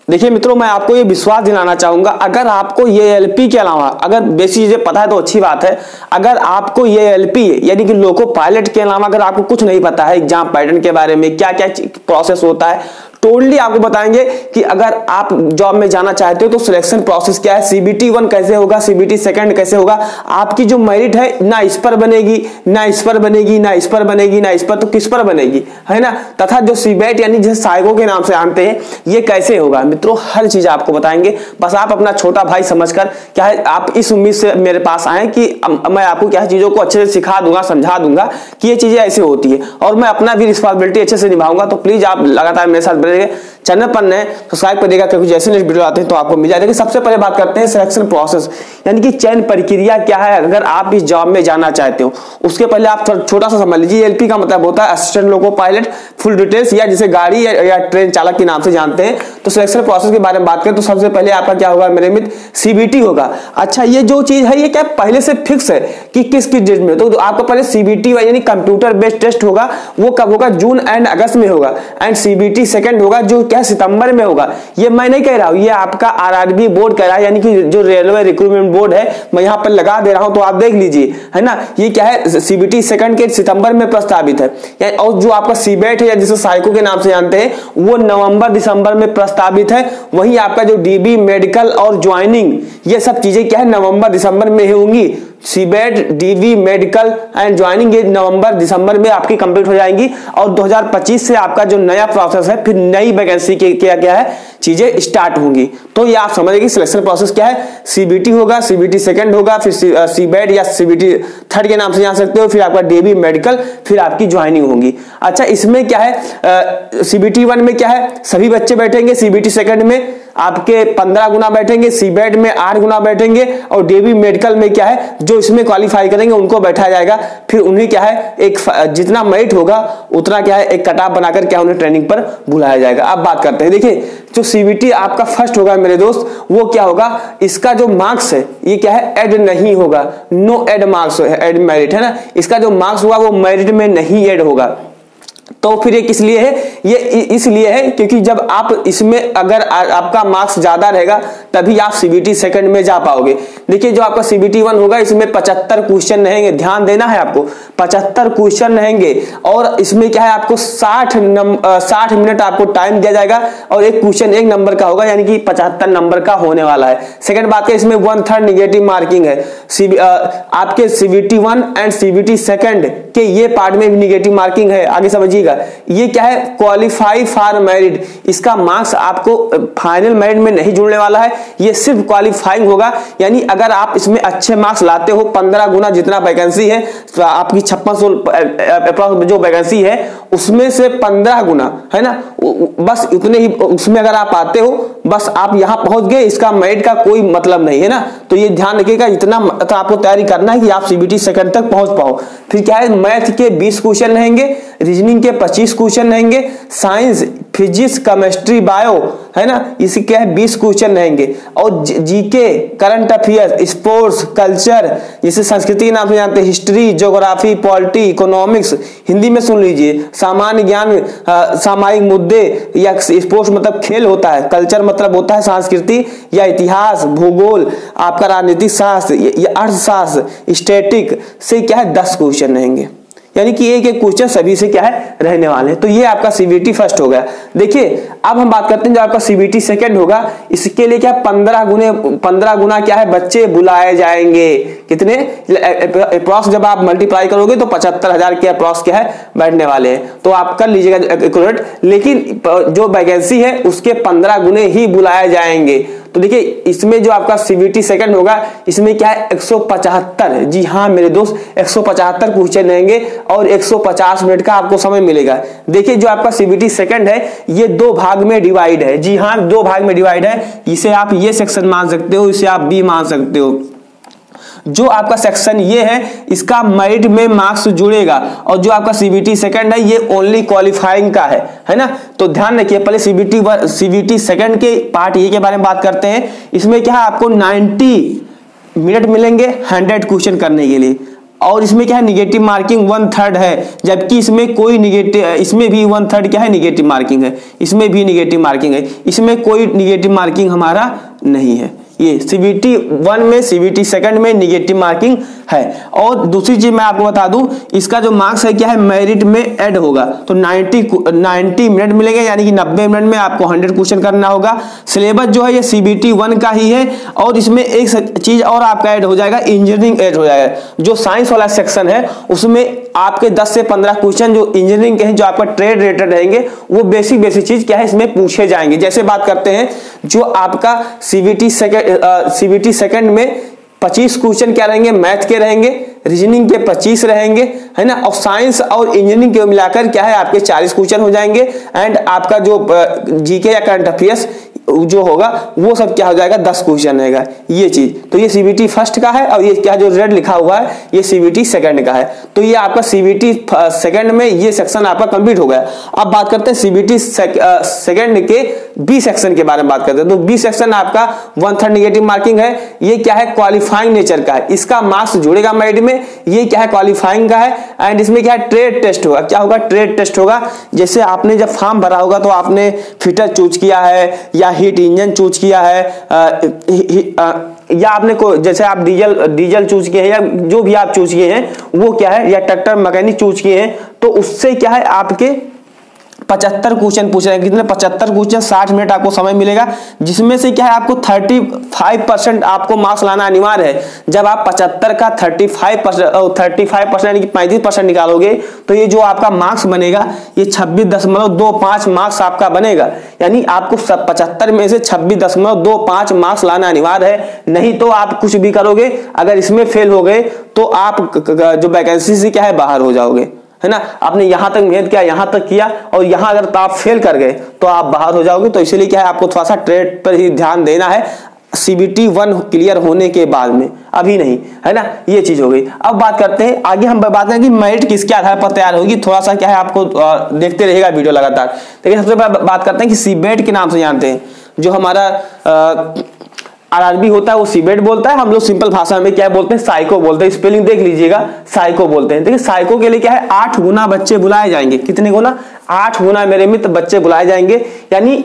देखिए मित्रों, मैं आपको ये विश्वास दिलाना चाहूंगा, अगर आपको ये एलपी के अलावा अगर बेसिक चीजें पता है तो अच्छी बात है। अगर आपको ये एलपी यानी कि लोको पायलट के अलावा अगर आपको कुछ नहीं पता है एग्जाम पैटर्न के बारे में, क्या क्या प्रोसेस होता है, टोटली आपको बताएंगे कि अगर आप जॉब में जाना चाहते हो तो सिलेक्शन प्रोसेस क्या है, सीबीटी 1 कैसे होगा, सीबीटी सेकंड कैसे होगा, आपकी जो मेरिट है ना इस पर बनेगी, ना इस पर बनेगी, ना इस पर बनेगी, ना इस पर, तो किस पर बनेगी, है ना। तथा जो सीबेट यानी जिसे सहायकों के नाम से जानते हैं, ये कैसे होगा मित्रों, हर चीज आपको बताएंगे। बस आप अपना छोटा भाई समझकर क्या है, आप इस उम्मीद से मेरे पास आए कि मैं आपको क्या चीजों को अच्छे से सिखा दूंगा, समझा दूंगा कि ये चीजें ऐसे होती है, और मैं अपना भी रिस्पॉन्सिबिलिटी अच्छे से निभाऊंगा। तो प्लीज आप लगातार मेरे साथ बने रहिए। चैनल पर नए सब्सक्राइब करिएगा, क्योंकि जैसे नेक्स्ट वीडियो आते हैं तो आपको मिल जाएगा। सबसे पहले बात करते हैं सिलेक्शन प्रोसेस, यानी कि चयन प्रक्रिया क्या है अगर आप इस जॉब में जाना चाहते हो। उसके पहले आप छोटा सा समझ लीजिए, एलपी का मतलब होता है assistant loco pilot full details, या जिसे गाड़ी या ट्रेन चालक के नाम से जानते हैं। तो सिलेक्शन प्रोसेस के बारे में बात करें तो सबसे पहले आपका क्या होगा मेरे मित्र, सीबीटी होगा। अच्छा, ये जो चीज है ये क्या पहले से फिक्स है कि किस डेट में, तो आपका पहले सीबीटी यानी कंप्यूटर बेस्ड टेस्ट होगा, वो कब होगा, जून एंड अगस्त में होगा। एंड सीबीटी सेकंड होगा जो क्या सितंबर में होगा। ये मैं नहीं कह रहा हूं, ये आपका आरआरबी बोर्ड कह रहा है, यानी कि जो रेलवे रिक्रूटमेंट बोर्ड है, मैं यहां पर लगा दे रहा हूं तो आप देख लीजिए, है ना। ये क्या है, सीबीटी सेकंड के सितंबर में प्रस्तावित है, और जो आपका सीबेट है या जिसे सहायकों के नाम से जानते हैं, वो नवंबर दिसंबर में प्रस्तावित है। वहीं आपका जो डीबी मेडिकल और ज्वाइनिंग, ये सब चीजें क्या है नवंबर दिसंबर में होंगी। Seabed, DV medical and joining ये नवंबर दिसंबर में आपकी कंप्लीट हो जाएंगी, और 2025 से आपका जो नया प्रोसेस है, फिर नई वैकेंसी के क्या है चीजें स्टार्ट होंगी। तो ये आप समझिए कि सिलेक्शन प्रोसेस क्या है, सीबीटी होगा, सीबीटी सेकंड होगा, फिर सीबेट या सीबीटी थर्ड के नाम से जान सकते हो, फिर आपका डीवी मेडिकल, फिर आपकी ज्वाइनिंग होगी। अच्छा, इसमें क्या है, सीबीटी 1 में क्या है, सभी बच्चे बैठेंगे, सीबीटी सेकंड में आपके 15 गुना बैठेंगे, सीबेट में 8 गुना बैठेंगे, और डीवी मेडिकल में क्या है जो इसमें क्वालिफाई करेंगे उनको बैठाया जाएगा। फिर उन्हें क्या है एक जितना मेरिट होगा उतना क्या है एक कट ऑफ बनाकर क्या उन्हें ट्रेनिंग पर बुलाया जाएगा। अब बात करते हैं, देखिए जो सीबीटी आपका फर्स्ट होगा मेरे दोस्त, वो क्या होगा, इसका जो मार्क्स है ये क्या है ऐड नहीं होगा, no add marks, add merit है ना, इसका जो मार्क्स होगा वो मेरिट में नहीं ऐड होगा। तो फिर ये किस लिए है, ये इसलिए है क्योंकि जब आप इसमें अगर आपका मार्क्स ज्यादा रहेगा तभी आप सीबीटी सेकंड में जा पाओगे। देखिए जो आपका सीबीटी 1 होगा इसमें 75 क्वेश्चन रहेंगे, ध्यान देना है आपको, 75 क्वेश्चन रहेंगे, और इसमें क्या है आपको 60 मिनट आपको टाइम दिया जाएगा, और एक क्वेश्चन 1 नंबर का होगा, यानी कि 75 नंबर का होने वाला है। सेकंड बात है, इसमें 1/3 निगेटिव मार्किंग है। आपके सीबीटी 1 एंड सीबीटी सेकंड के ये पार्ट में भी निगेटिव मार्किंग है, आगे समझिएगा। ये क्या है, क्वालिफाई फॉर मेरिट, इसका मार्क्स आपको फाइनल मेरिट में नहीं जुड़ने वाला है, ये सिर्फ क्वालिफाइंग होगा। यानी अगर आप इसमें अच्छे मार्क्स लाते हो, 15 गुना जितना वैकेंसी है, तो आपकी 5600 जो वैकेंसी है उसमें से 15 गुना, है ना, बस इतने ही उसमें अगर आप आते हो, बस आप यहां पहुंच गए, इसका मेरिट का कोई मतलब नहीं है ना। तो ये ध्यान रखिएगा, इतना तो आपको तैयारी करना है कि आप सीबीटी सेकंड तक पहुंच पाओ। फिर क्या है, मैथ के 20 क्वेश्चन रहेंगे, रीजनिंग के 25 क्वेश्चन रहेंगे, साइंस, फिजिक्स, केमिस्ट्री, बायो, है ना, इसी क्या है 20 क्वेश्चन रहेंगे, और GK, current affair, sports, culture, जैसे संस्कृति के नाम से जानते हैं, history, geography, polity, economics, Hindi में सुन लीजिए, सामान्य ज्ञान, सामाजिक मुद्दे, या स्पोर्ट्स मतलब खेल होता है, कल्चर मतलब होता है संस्कृति या इतिहास, भूगोल, आपका राजनीतिक शास्त्र या अर्थशास्त्र, स्टैटिक से क्या है 10 क्वेश्चन रहेंगे, यानी कि एक एक क्वेश्चन सभी से क्या है रहने वाले हैं। तो ये आपका सीबीटी फर्स्ट हो गया। देखिए अब हम बात करते हैं जो आपका सीबीटी सेकंड होगा, इसके लिए क्या 15 गुना क्या है बच्चे बुलाए जाएंगे। कितने अप्रॉक्स जब आप मल्टीप्लाई करोगे तो 75,000 के अप्रॉक्स क्या है बैठने वाले हैं, तो आप कर लीजिएगा एक्यूरेट। लेकिन जो वैकेंसी है उसके 15 गुने ही बुलाए जाएंगे। तो देखिए इसमें जो आपका सीबीटी सेकंड होगा इसमें क्या है 175, जी हाँ मेरे दोस्त 175 क्वेश्चन रहेंगे, और 150 मिनट का आपको समय मिलेगा। देखिए जो आपका सीबीटी सेकंड है ये 2 भाग में डिवाइड है, जी हाँ 2 भाग में डिवाइड है। इसे आप ये सेक्शन मान सकते हो, इसे आप बी मान सकते हो। जो आपका सेक्शन ये है इसका मेरिट में मार्क्स जुड़ेगा, और जो आपका सीबीटी सेकंड है ये ओनली क्वालिफाइंग का है ना। तो ध्यान रखिए, पहले सीबीटी सेकंड के पार्ट ए के बारे में बात करते हैं। इसमें क्या है आपको 90 मिनट मिलेंगे 100 क्वेश्चन करने के लिए, और इसमें क्या है निगेटिव मार्किंग 1/3 है, जबकि इसमें कोई निगेटिव, इसमें भी 1/3 क्या है निगेटिव मार्किंग है, इसमें भी निगेटिव मार्किंग है, इसमें कोई निगेटिव मार्किंग हमारा नहीं है। ये CBT 1 में CBT सेकंड में निगेटिव मार्किंग है। और दूसरी चीज मैं आपको बता दूं, इसका जो मार्क्स है क्या है मेरिट में ऐड होगा, तो 90 मिनट मिलेंगे, यानी कि 90 मिनट में आपको 100 क्वेश्चन करना होगा। सिलेबस जो है ये CBT 1 का ही है। और इसमें एक चीज और आपका ऐड हो जाएगा, इंजीनियरिंग ऐड हो जाएगा। जो साइंस वाला सेक्शन है उसमें आपके 10 से 15 क्वेश्चन जो इंजीनियरिंग के हैं, जो आपका ट्रेड रिलेटेड रहेंगे, वो बेसिक चीज क्या है इसमें पूछे जाएंगे। जैसे बात करते हैं जो आपका CBT सेकंड में 25 क्वेश्चन क्या रहेंगे, मैथ के रहेंगे, रीजनिंग के 25 रहेंगे, है ना, और साइंस और इंजीनियरिंग के मिलाकर क्या है आपके 40 क्वेश्चन हो जाएंगे। एंड आपका जो GK या करंट अफेयर्स जो होगा वो सब क्या हो जाएगा 10 क्वेश्चन रहेगा ये चीज। तो ये CBT फर्स्ट का है, और ये क्या जो रेड लिखा हुआ है ये CBT सेकंड का है। तो ये आपका CBT सेकंड में ये सेक्शन आपका कंप्लीट हो गया। अब बात करते हैं CBT सेकंड के B सेक्शन के बारे में बात करते हैं। तो B सेक्शन आपका 1/3 निगेटिव मार्किंग है। ये क्या है क्वालिफाइंग नेचर का है, इसका मार्क्स जुड़ेगा मेरिट में, ये क्या है क्वालिफाइंग का है। एंड इसमें क्या है ट्रेड टेस्ट होगा, क्या होगा ट्रेड टेस्ट होगा। जैसे आपने जब फॉर्म भरा होगा तो आपने फिटर चूज किया है या हीट इंजन चूज किया है, या आपने को जैसे आप डीजल चूज किए हैं, या जो भी आप चूज किए हैं वो क्या है, या ट्रैक्टर मैकेनिक चूज किए हैं, तो उससे क्या है आपके 75 क्वेश्चन पूछ रहे हैं। कितने 75 क्वेश्चन, 60 मिनट आपको समय मिलेगा, जिसमें से क्या है आपको 35% आपको मार्क्स लाना अनिवार्य है। जब आप 75 का 35% यानी कि 35% निकालोगे तो ये जो आपका मार्क्स बनेगा ये 26.25 मार्क्स आपका बनेगा। यानी आपको 75 में से 26.25 मार्क्स लाना अनिवार्य है, नहीं तो आप कुछ भी करोगे अगर इसमें फेल हो गए तो आप जो वैकेंसी से क्या है बाहर हो जाओगे, है ना। आपने यहां तक मेहनत किया, यहां तक किया, और यहां अगर तो आप फेल कर गए तो आप बाहर हो जाओगे। तो इसलिए क्या है आपको थोड़ा सा ट्रेड पर ही ध्यान देना है CBT 1 क्लियर होने के बाद में, अभी नहीं, है ना। ये चीज हो गई। अब बात करते हैं आगे, हम बात करें कि मेरिट किसके आधार पर तैयार होगी। थोड़ा सा क्या है आपको देखते रहेगा वीडियो लगातार। लेकिन सबसे पहले बात करते हैं कि CBET के नाम से जानते हैं। जो हमारा RRB होता है वो CBET बोलता है, हम लोग सिंपल भाषा में क्या बोलते हैं साइको बोलते हैं। स्पेलिंग देख लीजिएगा, साइको बोलते हैं। देखिए साइको के लिए क्या है 8 गुना बच्चे बुलाए जाएंगे। कितने गुना? 8 गुना मेरे मित्र बच्चे बुलाए जाएंगे। यानी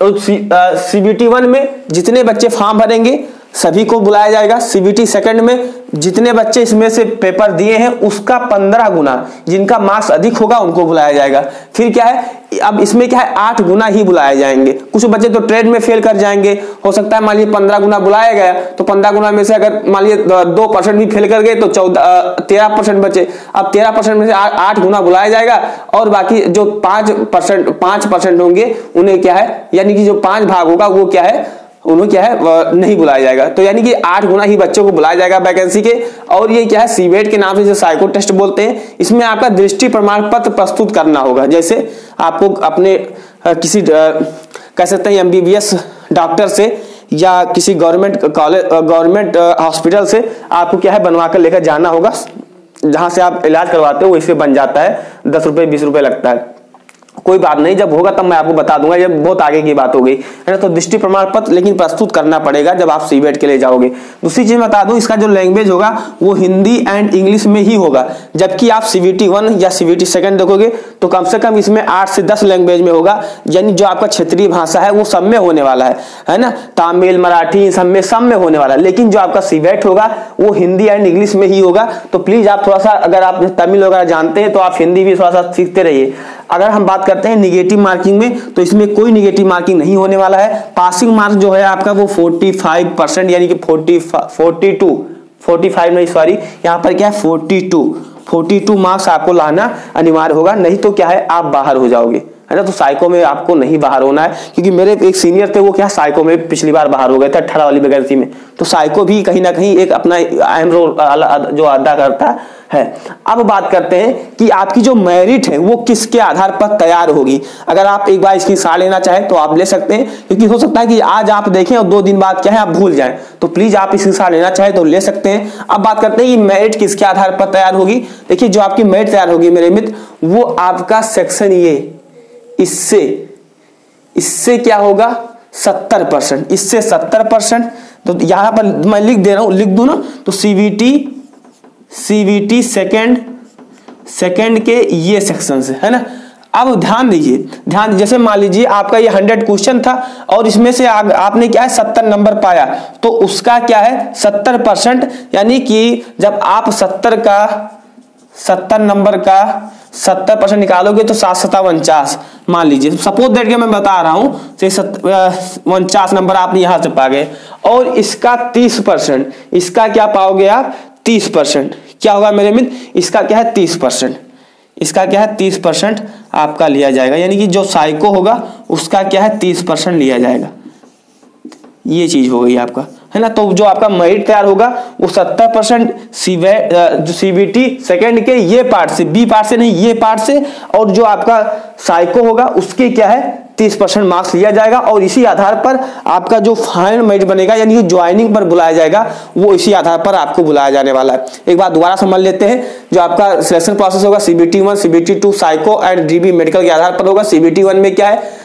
CBT 1 में जितने बच्चे फॉर्म भरेंगे सभी को बुलाया जाएगा। CBT सेकंड में जितने बच्चे इसमें से पेपर दिए हैं उसका 15 गुना, जिनका मार्क्स अधिक होगा उनको बुलाया जाएगा। फिर क्या है, अब इसमें क्या है 8 गुना ही बुलाए जाएंगे। कुछ बच्चे तो ट्रेड में फेल कर जाएंगे, हो सकता है मान लीजिए 15 गुना बुलाया गया, तो 15 गुना में से अगर मान लीजिए 2% भी फेल कर गए तो 13% बचे। अब 13% में से 8 गुना बुलाया जाएगा, और बाकी जो 5% होंगे उन्हें क्या है, यानी कि जो 5 भाग होगा वो क्या है उन्हें क्या है नहीं बुलाया जाएगा। तो यानी कि 8 गुना ही बच्चों को बुलाया जाएगा वैकेंसी के। और ये क्या है CBET के नाम से जो साइको टेस्ट बोलते हैं, इसमें आपका दृष्टि प्रमाण पत्र प्रस्तुत करना होगा। जैसे आपको अपने किसी कह सकते हैं MBBS डॉक्टर से या किसी गवर्नमेंट हॉस्पिटल से आपको क्या है बनवा कर लेकर जाना होगा। जहां से आप इलाज करवाते हो वो इससे बन जाता है, 10 रुपए 20 रुपए लगता है। कोई बात नहीं, जब होगा तब मैं आपको बता दूंगा, ये बहुत आगे की बात हो गई, है ना। तो दृष्टि प्रमाण पत्र लेकिन प्रस्तुत करना पड़ेगा जब आप CBET के लिए जाओगे। दूसरी चीज बता दूं, इसका जो लैंग्वेज होगा वो हिंदी एंड इंग्लिश में ही होगा। जबकि आप CBT 1 या CBT सेकंड देखोगे तो कम से कम इसमें 8 से 10 लैंग्वेज में होगा। यानी जो आपका क्षेत्रीय भाषा है वो सब में होने वाला है ना, तमिल मराठी सब में होने वाला है। लेकिन जो आपका CBET होगा वो हिंदी एंड इंग्लिश में ही होगा। तो प्लीज आप थोड़ा सा, अगर आप तमिल वगैरह जानते हैं तो आप हिंदी भी थोड़ा सा सीखते रहिए। अगर हम बात करते हैं निगेटिव मार्किंग में, तो इसमें कोई निगेटिव मार्किंग नहीं होने वाला है। पासिंग मार्क्स जो है आपका वो 45% यानी कि 45 नहीं सॉरी, यहाँ पर क्या है 42 मार्क्स आपको लाना अनिवार्य होगा, नहीं तो क्या है आप बाहर हो जाओगे, है ना। तो साइको में आपको नहीं बाहर होना है, क्योंकि मेरे एक सीनियर थे वो क्या साइको में पिछली बार बाहर हो गए थे 18 वाली वैकेंसी में। तो साइको भी कहीं ना कहीं एक अपना अहम रोल जो अदा करता है। अब बात करते हैं कि आपकी जो मेरिट है वो किसके आधार पर तैयार होगी। अगर आप एक बार इसकी सलाह लेना चाहें तो आप ले सकते हैं, क्योंकि हो सकता है कि आज आप देखें और 2 दिन बाद क्या है आप भूल जाएं। तो प्लीज आप इसकी सलाह लेना चाहें तो ले सकते हैं। अब बात करते हैं कि मेरिट किसके आधार पर तैयार होगी। देखिए जो आपकी मेरिट तैयार होगी मेरे मित्र, वो आपका सेक्शन ये इससे क्या होगा 70%, इससे 70%। तो यहां पर मैं लिख दे रहा हूं, लिख दूं ना, तो CBT CVT सेकेंड के ये सेक्शन से, है ना। अब ध्यान दीजिए, जैसे मान लीजिए आपका ये 100 क्वेश्चन था और इसमें से आपने क्या है 70 नंबर पाया, तो उसका क्या है 70%, यानी कि जब आप 70 नंबर का 70% निकालोगे तो 7×7 मान लीजिए, सपोज दैट के मैं बता रहा हूं, 49 नंबर आपने यहां से पा गए, और इसका 30%, इसका क्या पाओगे आप 30%, क्या होगा मेरे मित्र, इसका क्या है 30%, इसका क्या है 30% आपका लिया जाएगा, यानी कि जो साइको होगा उसका क्या है 30% लिया जाएगा। ये चीज हो गई आपका, है ना। तो जो आपका मेरिट तैयार होगा वो 70% जो CVT सेकेंड के ये पार्ट से, बी पार्ट से नहीं, ये पार्ट से, और जो आपका साइको होगा उसके क्या है 30% मार्क्स लिया जाएगा, और इसी आधार पर आपका जो फाइनल मेरिट बनेगा, यानी कि ज्वाइनिंग पर बुलाया जाएगा, वो इसी आधार पर आपको बुलाया जाने वाला है। एक बात दोबारा समझ लेते हैं, जो आपका सिलेक्शन प्रोसेस होगा CVT 1, CVT 2 psycho and DB medical के आधार पर होगा। CVT 1 में क्या है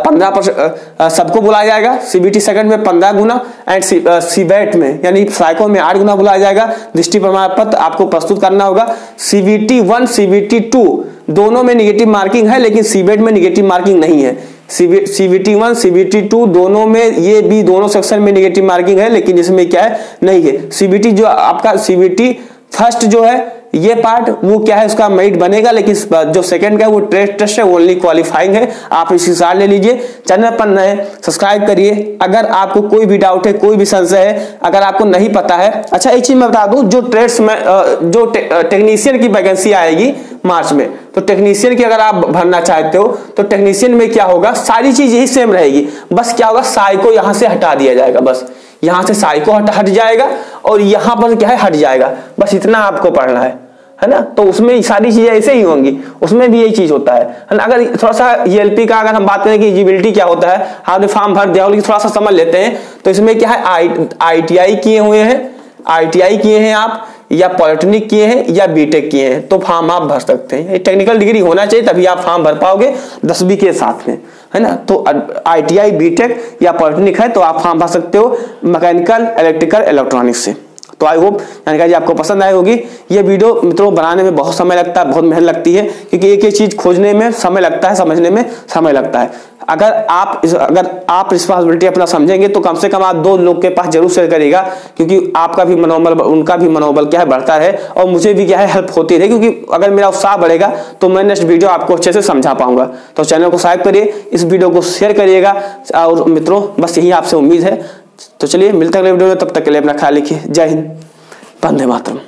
15% सबको बुलाया जाएगा, CVT सेकंड में 15 गुना, एंड CBET में यानी साइको में 8 गुना बुलाया जाएगा। दृष्टि प्रमाण पत्र आपको प्रस्तुत करना होगा। CVT 1 CVT 2 दोनों में निगेटिव मार्किंग है, लेकिन CBET में निगेटिव मार्किंग नहीं है। CVT 1 CVT 2 दोनों में, ये भी दोनों सेक्शन में निगेटिव मार्किंग है, लेकिन इसमें क्या है नहीं है। CVT जो आपका CVT फर्स्ट जो है ये पार्ट, वो क्या है उसका मेरिट बनेगा, लेकिन जो सेकंड का है वो टेस्ट है, ओनली क्वालिफाइंग है। आप इसकी सार ले लीजिए। चैनल पर नए सब्सक्राइब करिए। अगर आपको कोई भी डाउट है, कोई भी संशय है, अगर आपको नहीं पता है, अच्छा एक चीज मैं बता दूं, जो ट्रेड्स में जो टेक्नीशियन की वैकेंसी आएगी मार्च में, तो टेक्नीशियन की अगर आप भरना चाहते हो तो टेक्नीशियन में क्या होगा, सारी चीज यही सेम रहेगी, बस क्या होगा साइको यहां से हटा दिया जाएगा, बस यहां से साइको हट जाएगा और यहां पर क्या है हट जाएगा, बस इतना आपको पढ़ना है ना। तो उसमें सारी चीजें ऐसे ही होंगी, उसमें भी यही चीज होता है ना। अगर थोड़ा सा ELP का अगर हम बात करें कि एलिजिबिलिटी क्या होता है, आपने फॉर्म भर दिया, थोड़ा सा समझ लेते हैं। तो इसमें क्या है ITI किए हुए हैं, ITI किए हैं आप, या पॉलिटेक्निक किए हैं, या BTech किए हैं, तो फॉर्म आप भर सकते हैं। टेक्निकल डिग्री होना चाहिए तभी आप फॉर्म भर पाओगे 10वीं के साथ में, है ना। तो ITI BTech या पॉलिटेक्निक है तो आप फॉर्म भर सकते हो मैकेनिकल, इलेक्ट्रिकल, इलेक्ट्रॉनिक्स से। तो आई होप जानकारी आपको पसंद आई होगी। ये वीडियो मित्रों बनाने में बहुत समय लगता है, बहुत मेहनत लगती है, क्योंकि एक एक चीज खोजने में समय लगता है, समझने में समय लगता है। अगर आप रिस्पांसिबिलिटी अपना समझेंगे तो कम से कम आप 2 लोग के पास जरूर शेयर करिएगा, क्योंकि आपका भी मनोबल, उनका भी मनोबल क्या है बढ़ता है, और मुझे भी क्या है हेल्प होती रहे, क्योंकि अगर मेरा उत्साह बढ़ेगा तो मैं नेक्स्ट वीडियो आपको अच्छे से समझा पाऊंगा। तो चैनल को सब्सक्राइब करिए, इस वीडियो को शेयर करिएगा, और मित्रों बस यही आपसे उम्मीद है। तो चलिए मिलते हैं अगले वीडियो में, तब तक के लिए अपना ख्याल रखिए। जय हिंद, वंदे मातरम।